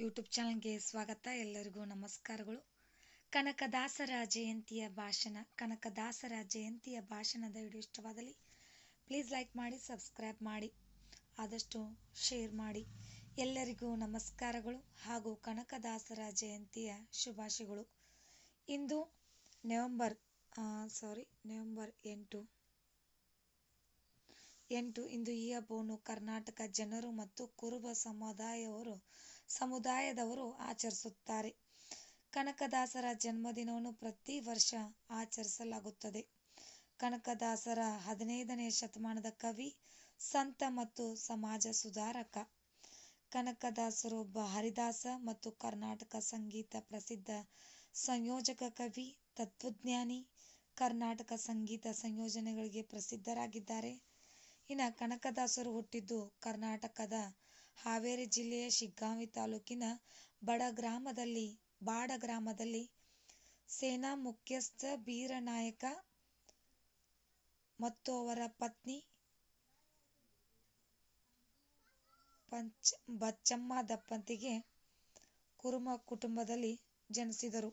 YouTube ಚಾನಲ್ಗೆ ಸ್ವಾಗತ. ಎಲ್ಲರಿಗೂ ನಮಸ್ಕಾರಗಳು. ಕನಕದಾಸರ ಜಯಂತಿಯ ಭಾಷಣ. ಕನಕದಾಸರ ಜಯಂತಿಯ ಭಾಷಣದ ವಿಡಿಯೋ ಇಷ್ಟವಾದಲ್ಲಿ ಪ್ಲೀಸ್ ಲೈಕ್ ಮಾಡಿ, ಸಬ್ಸ್ಕ್ರೈಬ್ ಮಾಡಿ, ಆದಷ್ಟು ಶೇರ್ ಮಾಡಿ. ಎಲ್ಲರಿಗೂ ನಮಸ್ಕಾರಗಳು ಹಾಗೂ ಕನಕದಾಸರ ಜಯಂತಿಯ ಶುಭಾಶಯಗಳು. ಇಂದು ನವೆಂಬರ್ 8 ಇಂದು ಈ ಹಬ್ಬವನ್ನು ಕರ್ನಾಟಕ ಜನರು ಮತ್ತು ಕುರುಬ ಸಮುದಾಯದವರು ಆಚರಿಸುತ್ತಾರೆ. ಕನಕದಾಸರ ಜನ್ಮದಿನವನ್ನು ಪ್ರತಿ ವರ್ಷ ಆಚರಿಸಲಾಗುತ್ತದೆ. ಕನಕದಾಸರ 15ನೇ ಶತಮಾನದ ಕವಿ, ಸಂತ ಮತ್ತು ಸಮಾಜ ಸುಧಾರಕ. ಕನಕದಾಸರು ಒಬ್ಬ ಹರಿದಾಸ ಮತ್ತು ಕರ್ನಾಟಕ ಸಂಗೀತ ಪ್ರಸಿದ್ಧ ಸಂಯೋಜಕ, ಕವಿ, ತತ್ವಜ್ಞಾನಿ. ಕರ್ನಾಟಕ ಸಂಗೀತ ಸಂಯೋಜನೆಗಳಿಗೆ ಪ್ರಸಿದ್ಧರಾಗಿದ್ದಾರೆ. ಇನ್ನು ಕನಕದಾಸರು ಹುಟ್ಟಿದ್ದು ಕರ್ನಾಟಕದ ಹಾವೇರಿ ಜಿಲ್ಲೆಯ ಶಿಗ್ಗಾಂವಿ ತಾಲೂಕಿನ ಬಾಡ ಗ್ರಾಮದಲ್ಲಿ. ಸೇನಾ ಮುಖ್ಯಸ್ಥ ಬೀರನಾಯಕ ಮತ್ತು ಅವರ ಪತ್ನಿ ಬಚ್ಚಮ್ಮ ದಂಪತಿಗೆ ಕುರುಮ ಕುಟುಂಬದಲ್ಲಿ ಜನಿಸಿದರು.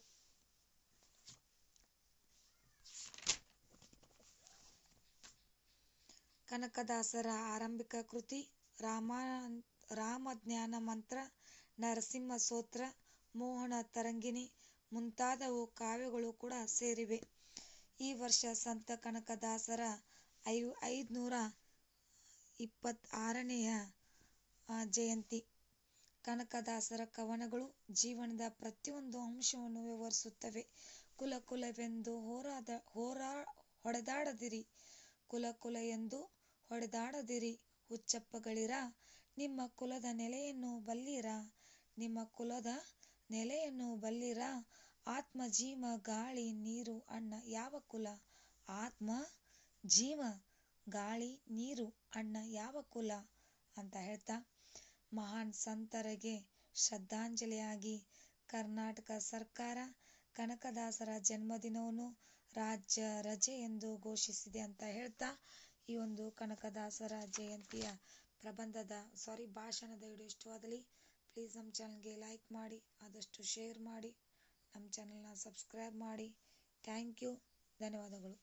ಕನಕದಾಸರ ಆರಂಭಿಕ ಕೃತಿ ರಾಮಜ್ಞಾನ ಮಂತ್ರ, ನರಸಿಂಹ ಸ್ತೋತ್ರ, ಮೋಹನ ತರಂಗಿಣಿ ಮುಂತಾದವು ಕಾವ್ಯಗಳು ಕೂಡ ಸೇರಿವೆ. ಈ ವರ್ಷ ಸಂತ ಕನಕದಾಸರ 526ನೇಯ ಜಯಂತಿ. ಕನಕದಾಸರ ಕವನಗಳು ಜೀವನದ ಪ್ರತಿಯೊಂದು ಅಂಶವನ್ನು ವಿವರಿಸುತ್ತವೆ. ಕುಲವೆಂದು ಹೊಡೆದಾಡದಿರಿ, ಕುಲ ಎಂದು ಹೊಡೆದಾಡದಿರಿ, ಹುಚ್ಚಪ್ಪಗಳಿರ, ನಿಮ್ಮ ಕುಲದ ನೆಲೆಯನ್ನು ಬಲ್ಲಿರ, ನಿಮ್ಮ ಕುಲದ ನೆಲೆಯನ್ನು ಬಲ್ಲಿರ, ಆತ್ಮ ಜೀವ ಗಾಳಿ ನೀರು ಅಣ್ಣ ಯಾವ ಕುಲ, ಆತ್ಮ ಜೀವ ಗಾಳಿ ನೀರು ಅಣ್ಣ ಯಾವ ಕುಲ ಅಂತ ಹೇಳ್ತಾ, ಮಹಾನ್ ಸಂತರಿಗೆ ಶ್ರದ್ಧಾಂಜಲಿಯಾಗಿ ಕರ್ನಾಟಕ ಸರ್ಕಾರ ಕನಕದಾಸರ ಜನ್ಮದಿನವನ್ನು ರಾಜ್ಯ ರಜೆ ಎಂದು ಘೋಷಿಸಿದೆ ಅಂತ ಹೇಳ್ತಾ, ಈ ಒಂದು ಕನಕದಾಸರ ಜಯಂತಿಯ ಭಾಷಣದ ವಿಡಿಯೋ ಇಷ್ಟವಾದಲ್ಲಿ ಪ್ಲೀಸ್ ನಮ್ಮ ಚಾನಲ್ಗೆ ಲೈಕ್ ಮಾಡಿ, ಆದಷ್ಟು ಶೇರ್ ಮಾಡಿ, ನಮ್ಮ ಚಾನಲ್ನ ಸಬ್ಸ್ಕ್ರೈಬ್ ಮಾಡಿ. ಥ್ಯಾಂಕ್ ಯು, ಧನ್ಯವಾದಗಳು.